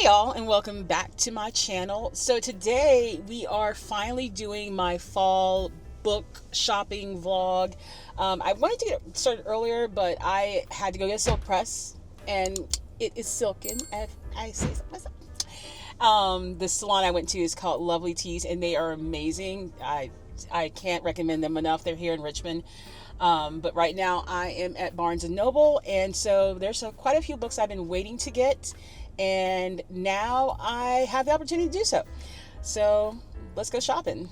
Hey y'all, and welcome back to my channel. So today we are finally doing my fall book shopping vlog. I wanted to get started earlier, but I had to go get a silk press, and it is silken, if I say so myself. The salon I went to is called Lovely Teas, and they are amazing. I can't recommend them enough. They're here in Richmond. But right now I am at Barnes & Noble, and so there's quite a few books I've been waiting to get, and now I have the opportunity to do so. So let's go shopping.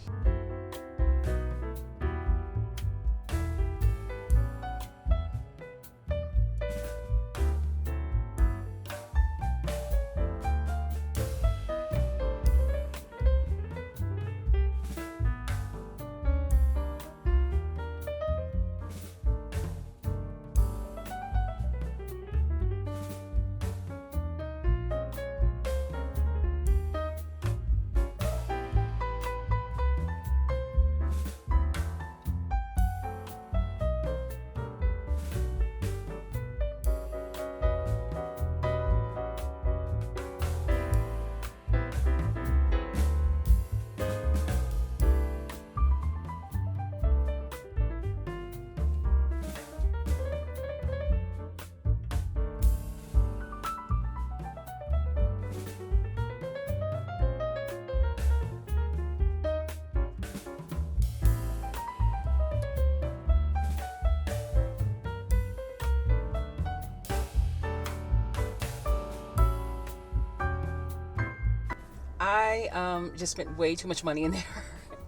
I just spent way too much money in there.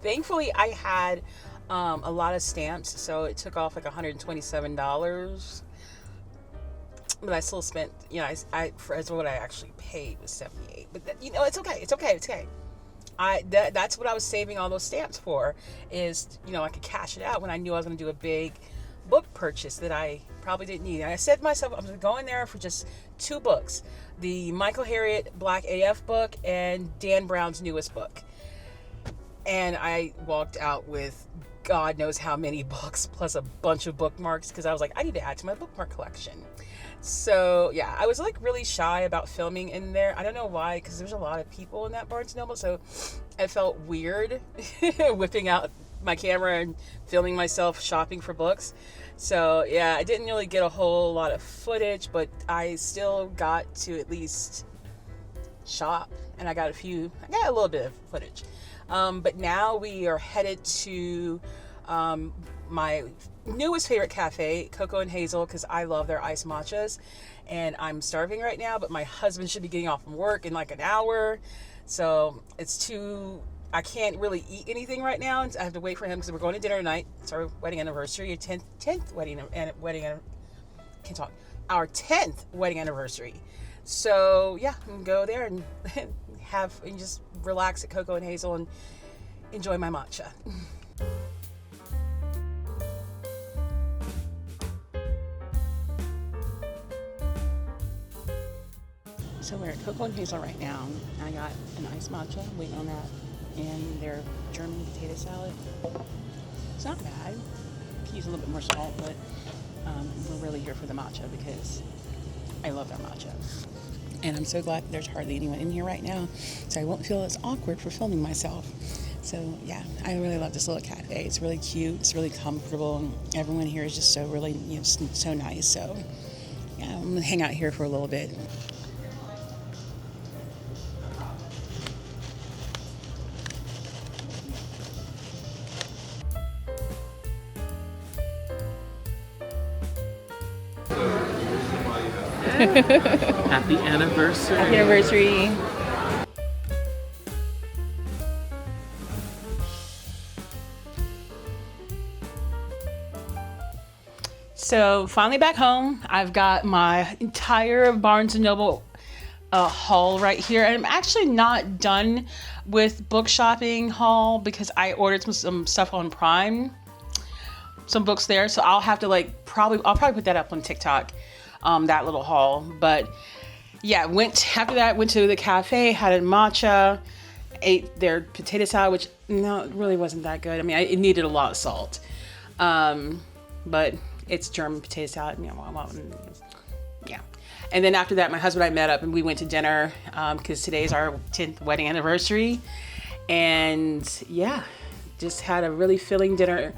Thankfully, I had a lot of stamps, so it took off like $127. But I still spent, for as what I actually paid was $78. But it's okay. It's okay. That's what I was saving all those stamps for. Is I could cash it out when I knew I was going to do a big book purchase that I probably didn't need. And I said to myself, I'm going to go in there for just two books: the Michael Harriot Black AF book and Dan Brown's newest book. And I walked out with God knows how many books plus a bunch of bookmarks, because I was like, I need to add to my bookmark collection. So yeah, I was like really shy about filming in there. I don't know why, because there's a lot of people in that Barnes & Noble, so it felt weird whipping out my camera and filming myself shopping for books. So yeah, I didn't really get a whole lot of footage, but I still got to at least shop, and I got a little bit of footage. But now we are headed to my newest favorite cafe, Coco and Hazel, because I love their iced matchas, and I'm starving right now, but my husband should be getting off from work in like an hour, so I can't really eat anything right now. I have to wait for him because we're going to dinner tonight. It's our wedding anniversary, 10th wedding, can't talk, our 10th wedding anniversary. So yeah, I'm gonna go there and and just relax at Coco and Hazel and enjoy my matcha. So we're at Coco and Hazel right now. I got an iced matcha, waiting on that, and their German potato salad. It's not bad. Could use a little bit more salt, but we're really here for the matcha because I love their matcha. And I'm so glad there's hardly anyone in here right now, so I won't feel as awkward for filming myself. So yeah, I really love this little cafe. It's really cute, it's really comfortable, and everyone here is just so really, so nice. So yeah, I'm gonna hang out here for a little bit. Happy anniversary. Happy anniversary. So finally back home. I've got my entire Barnes & Noble haul right here. And I'm actually not done with book shopping haul because I ordered some stuff on Prime. Some books there. So I'll have to I'll probably put that up on TikTok. That little haul. But yeah, after that, went to the cafe, had a matcha, ate their potato salad, which it really wasn't that good. I mean, it needed a lot of salt. But it's German potato salad. Yeah. And then after that, my husband and I met up and we went to dinner because today's our 10th wedding anniversary. And yeah, just had a really filling dinner,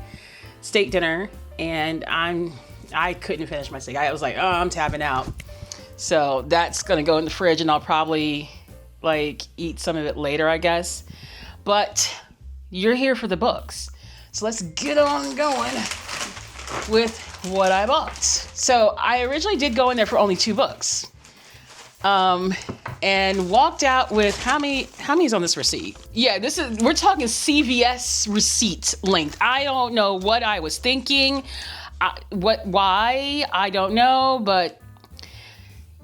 steak dinner. And I couldn't finish my steak. I was like, oh, I'm tapping out. So that's going to go in the fridge and I'll probably like eat some of it later, I guess. But you're here for the books. So let's get on going with what I bought. So I originally did go in there for only 2 books. And walked out with how many's on this receipt? Yeah, we're talking CVS receipt length. I don't know what I was thinking. Why? I don't know, but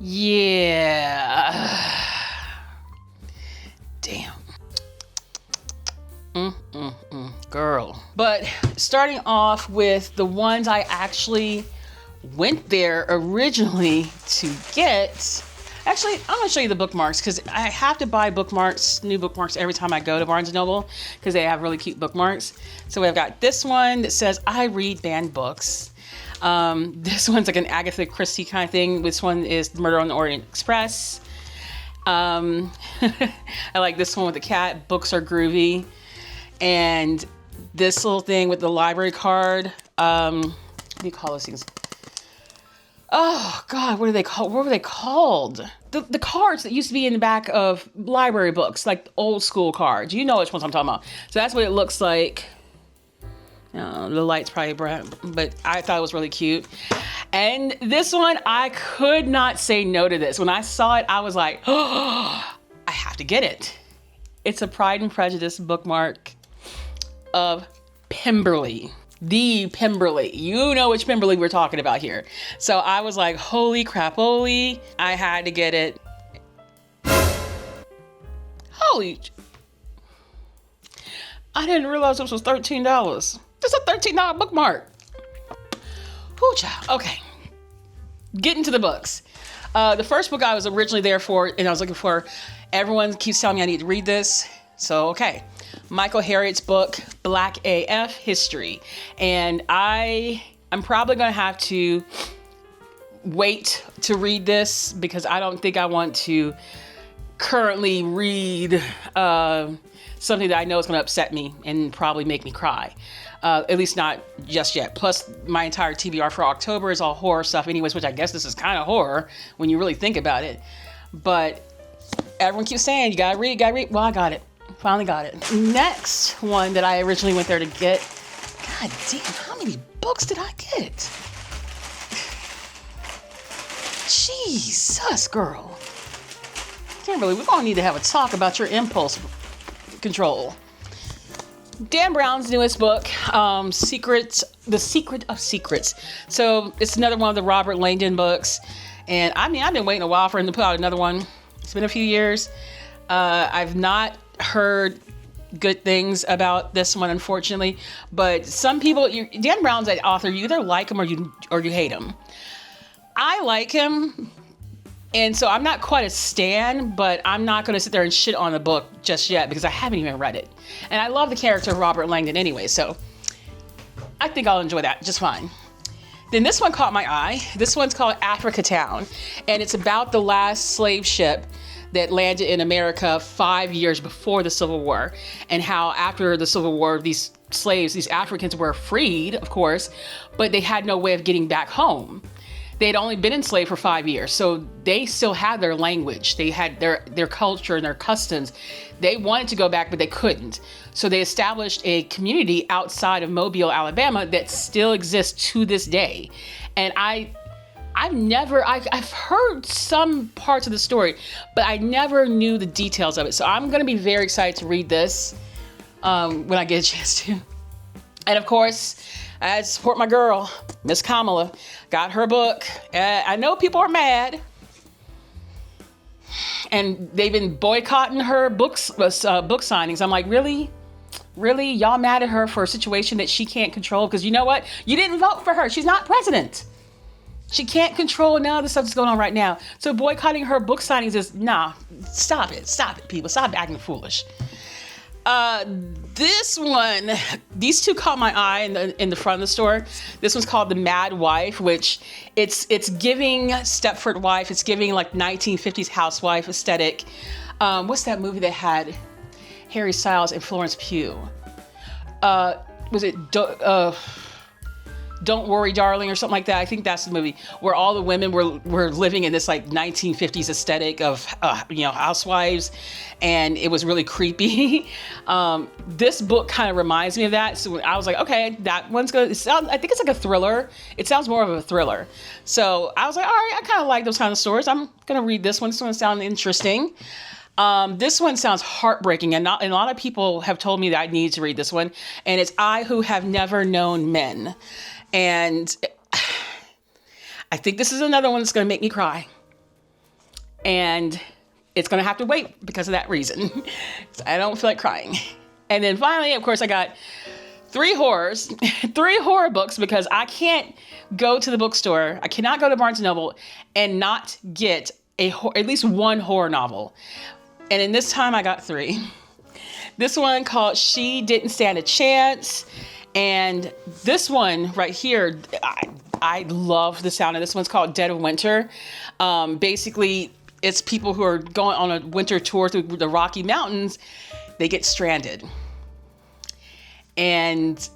yeah. Damn. Girl. But starting off with the ones I actually went there originally to get. Actually, I'm going to show you the bookmarks because I have to buy bookmarks, new bookmarks every time I go to Barnes & Noble because they have really cute bookmarks. So I've got this one that says, I read banned books. This one's like an Agatha Christie kind of thing. This one is Murder on the Orient Express. I like this one with the cat. Books are groovy. And this little thing with the library card. What do you call those things? Oh God, what are they called? What were they called? The cards that used to be in the back of library books, like old school cards. You know which ones I'm talking about. So that's what it looks like. The light's probably bright, but I thought it was really cute. And this one, I could not say no to this. When I saw it, I was like, oh, I have to get it. It's a Pride and Prejudice bookmark of Pemberley. The Pemberley. You know which Pemberley we're talking about here. So I was like, holy crapoly. I had to get it. Holy. I didn't realize this was $13. This is a $13 bookmark. Whoo, child. Okay. Getting to the books. The first book I was originally there for, and I was looking for, everyone keeps telling me I need to read this. So, okay. Michael Harriot's book, Black AF History. And I'm probably going to have to wait to read this because I don't think I want to currently read something that I know is going to upset me and probably make me cry. At least not just yet. Plus, my entire TBR for October is all horror stuff anyways, which I guess this is kind of horror when you really think about it. But everyone keeps saying, you gotta read. Well, I got it. Finally got it. Next one that I originally went there to get. God damn, how many books did I get? Jesus, girl. Kimberly, we're gonna need to have a talk about your impulse control. Dan Brown's newest book, The Secret of Secrets. So it's another one of the Robert Langdon books. And I mean, I've been waiting a while for him to put out another one. It's been a few years. I've not heard good things about this one, unfortunately. But some people, Dan Brown's an author. You either like him or you hate him. I like him. And so I'm not quite a stan, but I'm not going to sit there and shit on the book just yet because I haven't even read it. And I love the character of Robert Langdon anyway, so I think I'll enjoy that just fine. Then this one caught my eye. This one's called Africa Town, and it's about the last slave ship that landed in America 5 years before the Civil War, and how after the Civil War, these slaves, these Africans were freed, of course, but they had no way of getting back home. They'd only been enslaved for 5 years, so they still had their language. They had their culture and their customs. They wanted to go back, but they couldn't. So they established a community outside of Mobile, Alabama that still exists to this day. And I've heard some parts of the story, but I never knew the details of it. So I'm going to be very excited to read this when I get a chance to. And of course, I support my girl, Miss Kamala. Got her book. I know people are mad. And they've been boycotting her book signings. I'm like, really? Really? Y'all mad at her for a situation that she can't control? Because you know what? You didn't vote for her. She's not president. She can't control none of the stuff that's going on right now. So boycotting her book signings is, nah, stop it, people. Stop acting foolish. this one, these two caught my eye in the front of the store. This one's called The Mad Wife, which it's giving Stepford Wife. It's giving like 1950s housewife aesthetic. What's that movie that had Harry Styles and Florence Pugh? Was it Don't Worry, Darling, or something like that? I think that's the movie where all the women were living in this like 1950s aesthetic of housewives, and it was really creepy. This book kind of reminds me of that, so I was like, okay, that one's good. I think it's like a thriller. It sounds more of a thriller. So I was like, all right, I kind of like those kind of stories. I'm gonna read this one. This one sounds interesting. This one sounds heartbreaking, and a lot of people have told me that I need to read this one, and it's I Who Have Never Known Men. And I think this is another one that's going to make me cry. And it's going to have to wait because of that reason. I don't feel like crying. And then finally, of course, I got 3 horror books, because I can't go to the bookstore. I cannot go to Barnes & Noble and not get at least one horror novel. And in this time, I got 3. This one called She Didn't Stand a Chance. And this one right here, I love the sound of this. One's called Dead of Winter. Basically, it's people who are going on a winter tour through the Rocky Mountains. They get stranded. And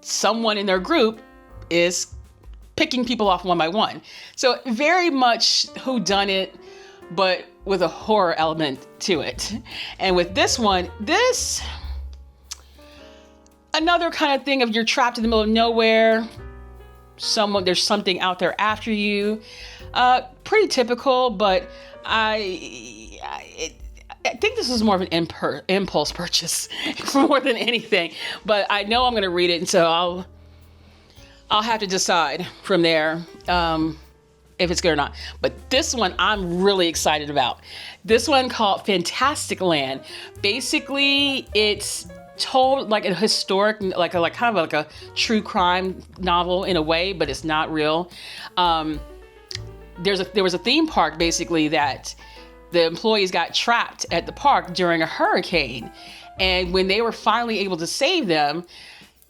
someone in their group is picking people off one by one. So very much whodunit, but with a horror element to it. And with this one, another kind of thing of you're trapped in the middle of nowhere. There's something out there after you. Pretty typical, but I think this is more of an impulse purchase more than anything. But I know I'm going to read it, and so I'll have to decide from there if it's good or not. But this one I'm really excited about. This one called Fantastic Land. Basically, it's told like a historic, like kind of like a true crime novel in a way, but it's not real. There was a theme park basically that the employees got trapped at the park during a hurricane, and when they were finally able to save them,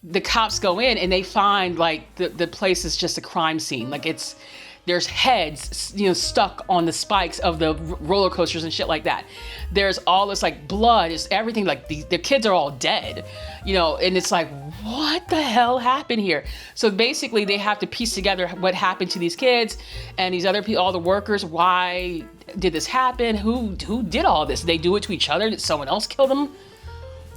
the cops go in and they find like the place is just a crime scene. Like there's heads, stuck on the spikes of the roller coasters and shit like that. There's all this like blood, it's everything, like the kids are all dead, and it's like, what the hell happened here? So basically they have to piece together what happened to these kids and these other people, all the workers. Why did this happen? Who did all this? Did they do it to each other? Did someone else kill them?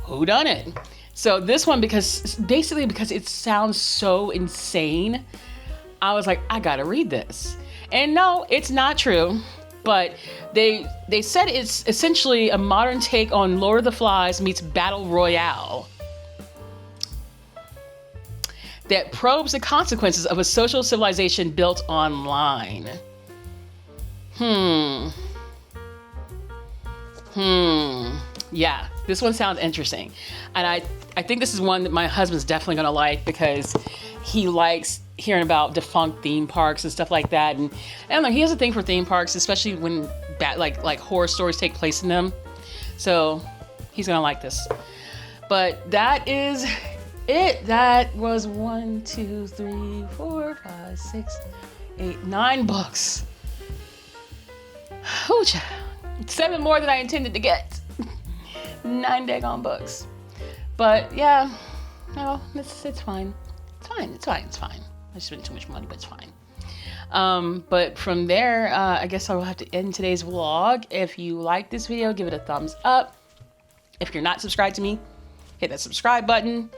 Who done it? So this one, because it sounds so insane, I was like, I gotta read this. And no, it's not true, but they said it's essentially a modern take on Lord of the Flies meets Battle Royale that probes the consequences of a social civilization built online. Yeah, this one sounds interesting. And I think this is one that my husband's definitely gonna like, because he likes hearing about defunct theme parks and stuff like that. And I don't know, he has a thing for theme parks, especially when like horror stories take place in them. So he's gonna like this. But that is it. That was 1, 2, 3, 4, 5, 6, 8, 9 books. Oh, 7 more than I intended to get. 9 daggone books. But yeah, no, it's fine. It's fine. I spent too much money, but it's fine. But from there, I guess I will have to end today's vlog. If you like this video, give it a thumbs up. If you're not subscribed to me, hit that subscribe button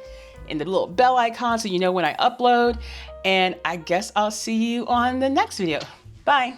and the little bell icon so you know when I upload. And I guess I'll see you on the next video. Bye.